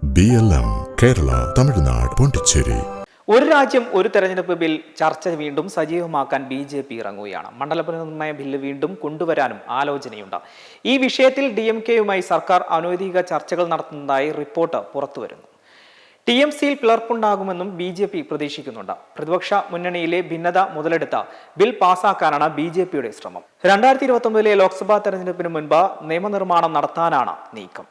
BLM Kerala Tamil Nadu Pondicherry. ഒരു രാജ്യം ഒരു തെരഞ്ഞെടുപ്പ് ബിൽ ചർച്ച വീണ്ടും സജീവമാക്കാൻ BJP ഇറങ്ങുകയാണ്. മണ്ഡല പുനർനിർണയ ബില്ല് വീണ്ടും കൊണ്ടുവരാനും ആലോചനയുണ്ട്. ഈ വിഷയത്തിൽ DMKയുമായി സർക്കാർ അനൗദ്യോഗിക ചർച്ചകൾ നടത്തുന്നതായി റിപ്പോർട്ട് പുറത്തുവരുന്നു. TMCയിൽ പിളർപ്പുണ്ടാകുമെന്നും BJP പ്രതീക്ഷിക്കുന്നുണ്ട്. പ്രതിപക്ഷ മുന്നണിയിലെ ഭിന്നത മുതലെടുത്ത ബിൽ പാസാക്കാനാണ് BJPയുടെ ശ്രമം. 2029 ലോക്സഭാ തെരഞ്ഞെടുപ്പിന് മുൻപ് നിയമനിർമ്മാണം നടത്താനാണ് നീക്കം.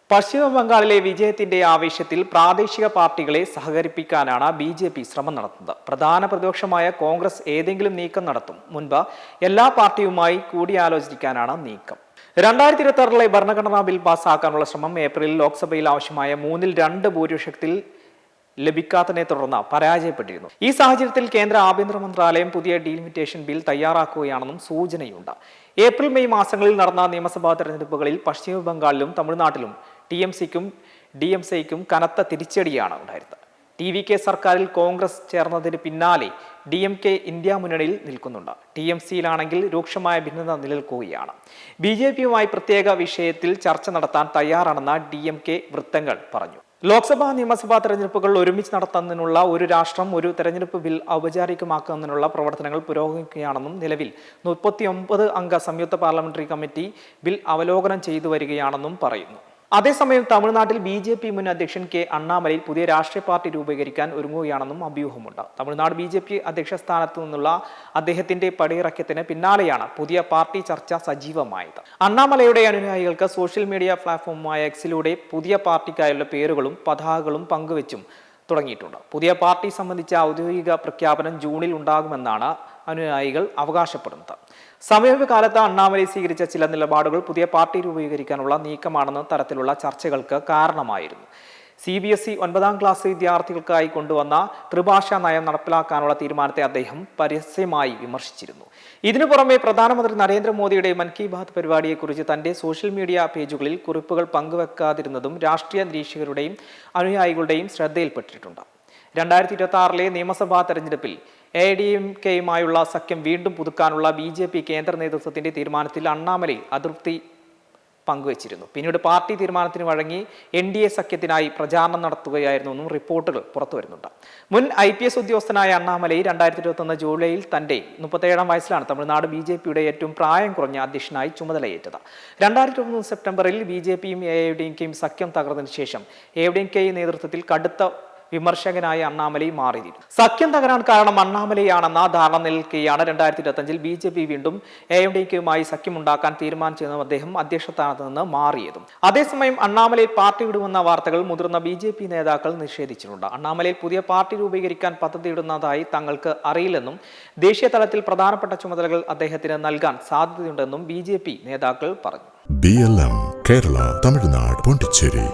പശ്ചിമ ബംഗാളിലെ വിജയത്തിന്റെ ആവേശത്തിൽ പ്രാദേശിക പാർട്ടികളെ സഹകരിപ്പിക്കാനാണ് BJP ശ്രമം നടത്തുന്നത്. പ്രധാന പ്രതിപക്ഷമായ കോൺഗ്രസ് ഏതെങ്കിലും നീക്കം നടത്തും മുൻപ് എല്ലാ പാർട്ടിയുമായി കൂടിയാലോചിക്കാനാണ് നീക്കം. 2026 ഭരണഘടനാ ബിൽ പാസ്സാക്കാനുള്ള ശ്രമം ഏപ്രിലിൽ ലോക്സഭയിൽ ആവശ്യമായ 2/3 ഭൂരിപക്ഷത്തിൽ ലഭിക്കാത്തതിനെ തുടർന്ന് പരാജയപ്പെട്ടിരുന്നു. ഈ സാഹചര്യത്തിൽ കേന്ദ്ര ആഭ്യന്തര മന്ത്രാലയം പുതിയ ഡീലിമിറ്റേഷൻ ബിൽ തയ്യാറാക്കുകയാണെന്നും സൂചനയുണ്ട്. ഏപ്രിൽ മെയ് മാസങ്ങളിൽ നടന്ന നിയമസഭാ തെരഞ്ഞെടുപ്പുകളിൽ പശ്ചിമ ബംഗാളിലും തമിഴ്നാട്ടിലും TMCക്കും DMCയ്ക്കും കനത്ത തിരിച്ചടിയാണ് ഉണ്ടായിരുന്നത്. TVK സർക്കാരിൽ കോൺഗ്രസ് ചേർന്നതിന് പിന്നാലെ DMK ഇന്ത്യ മുന്നണിയിൽ നിൽക്കുന്നുണ്ട്. TMCയിലാണെങ്കിൽ രൂക്ഷമായ ഭിന്നത നിലനിൽക്കുകയാണ്. BJPയുമായി പ്രത്യേക വിഷയത്തിൽ ചർച്ച നടത്താൻ തയ്യാറാണെന്ന് DMK വൃത്തങ്ങൾ പറഞ്ഞു. ലോക്സഭാ നിയമസഭാ തെരഞ്ഞെടുപ്പുകൾ ഒരുമിച്ച് നടത്തുന്നതിനുള്ള ഒരു രാഷ്ട്രം ഒരു തെരഞ്ഞെടുപ്പ് ബിൽ ഔപചാരികമാക്കുന്നതിനുള്ള പ്രവർത്തനങ്ങൾ പുരോഗമിക്കുകയാണെന്നും നിലവിൽ 39 അംഗ സംയുക്ത പാർലമെന്ററി കമ്മിറ്റി ബിൽ അവലോകനം ചെയ്തു വരികയാണെന്നും പറയുന്നു. അതേസമയം തമിഴ്നാട്ടിൽ BJP മുൻ അധ്യക്ഷൻ K. അണ്ണാമലൈ പുതിയ രാഷ്ട്രീയ പാർട്ടി രൂപീകരിക്കാൻ ഒരുങ്ങുകയാണെന്നും അഭ്യൂഹമുണ്ട്. തമിഴ്നാട് BJP അധ്യക്ഷ സ്ഥാനത്തു നിന്നുള്ള അദ്ദേഹത്തിന്റെ പടിയിറക്കത്തിന് പിന്നാലെയാണ് പുതിയ പാർട്ടി ചർച്ച സജീവമായത്. അണ്ണാമലയുടെ അനുയായികൾക്ക് സോഷ്യൽ മീഡിയ പ്ലാറ്റ്ഫോമായ Xലൂടെ പുതിയ പാർട്ടിക്കായുള്ള പേരുകളും പതാകകളും പങ്കുവച്ചും തുടങ്ങിയിട്ടുണ്ട്. പുതിയ പാർട്ടി സംബന്ധിച്ച ഔദ്യോഗിക പ്രഖ്യാപനം ജൂണിൽ ഉണ്ടാകുമെന്നാണ് അനുയായികൾ അവകാശപ്പെടുന്നത്. സമീപകാലത്ത് അണ്ണാമലൈ സ്വീകരിച്ച ചില നിലപാടുകൾ പുതിയ പാർട്ടി രൂപീകരിക്കാനുള്ള നീക്കമാണെന്ന തരത്തിലുള്ള ചർച്ചകൾക്ക് കാരണമായിരുന്നു. CBSE 9ാം ക്ലാസ് വിദ്യാർത്ഥികൾക്കായി കൊണ്ടുവന്ന ത്രിഭാഷാ നയം നടപ്പിലാക്കാനുള്ള തീരുമാനത്തെ അദ്ദേഹം പരസ്യമായി വിമർശിച്ചിരുന്നു. ഇതിനു പുറമെ പ്രധാനമന്ത്രി നരേന്ദ്രമോദിയുടെ മൻ കി ബാത് പരിപാടിയെക്കുറിച്ച് തന്റെ സോഷ്യൽ മീഡിയ പേജുകളിൽ കുറിപ്പുകൾ പങ്കുവെക്കാതിരുന്നതും രാഷ്ട്രീയ നിരീക്ഷകരുടെയും അനുയായികളുടെയും ശ്രദ്ധയിൽപ്പെട്ടിട്ടുണ്ട്. 2026 നിയമസഭാ തെരഞ്ഞെടുപ്പിൽ AIADMKയുമായുള്ള സഖ്യം വീണ്ടും പുതുക്കാനുള്ള BJP കേന്ദ്ര നേതൃത്വത്തിന്റെ തീരുമാനത്തിൽ അണ്ണാമലൈ അതൃപ്തി പങ്കുവച്ചിരുന്നു. പിന്നീട് പാർട്ടി തീരുമാനത്തിന് വഴങ്ങി NDA സഖ്യത്തിനായി പ്രചാരണം നടത്തുകയായിരുന്നുവെന്നും റിപ്പോർട്ടുകൾ പുറത്തുവരുന്നുണ്ട്. മുൻ IPS ഉദ്യോഗസ്ഥനായ അണ്ണാമലൈ 2021 ജൂലൈയിൽ തന്റെ 37ാം വയസ്സിലാണ് തമിഴ്നാട് BJPയുടെ ഏറ്റവും പ്രായം കുറഞ്ഞ അധ്യക്ഷനായി ചുമതലയേറ്റത്. 2021 സെപ്റ്റംബറിൽ BJPയും AIADMKയും സഖ്യം തകർന്നതിന് ശേഷം AIADMK നേതൃത്വത്തിൽ കടുത്ത വിമർശകനായ അണ്ണാമലൈ മാറിയിരുന്നു. സഖ്യം തകരാൻ കാരണം അണ്ണാമലൈയാണെന്ന ധാരണ നിൽക്കുകയാണ് 2025 BJP വീണ്ടും AIADMKയുമായി സഖ്യമുണ്ടാക്കാൻ തീരുമാനിച്ചതെന്നും അദ്ദേഹം അധ്യക്ഷ സ്ഥാനത്ത് നിന്ന് മാറിയതും. അതേസമയം അണ്ണാമലൈ പാർട്ടി വിടുമെന്ന വാർത്തകൾ മുതിർന്ന BJP നേതാക്കൾ നിഷേധിച്ചിട്ടുണ്ട്. അണ്ണാമലൈ പുതിയ പാർട്ടി രൂപീകരിക്കാൻ പദ്ധതിയിടുന്നതായി തങ്ങൾക്ക് അറിയില്ലെന്നും ദേശീയ തലത്തിൽ പ്രധാനപ്പെട്ട ചുമതലകൾ അദ്ദേഹത്തിന് നൽകാൻ സാധ്യതയുണ്ടെന്നും BJP നേതാക്കൾ പറഞ്ഞു. BLM കേരള തമിഴ്നാട് പോണ്ടിച്ചേരി.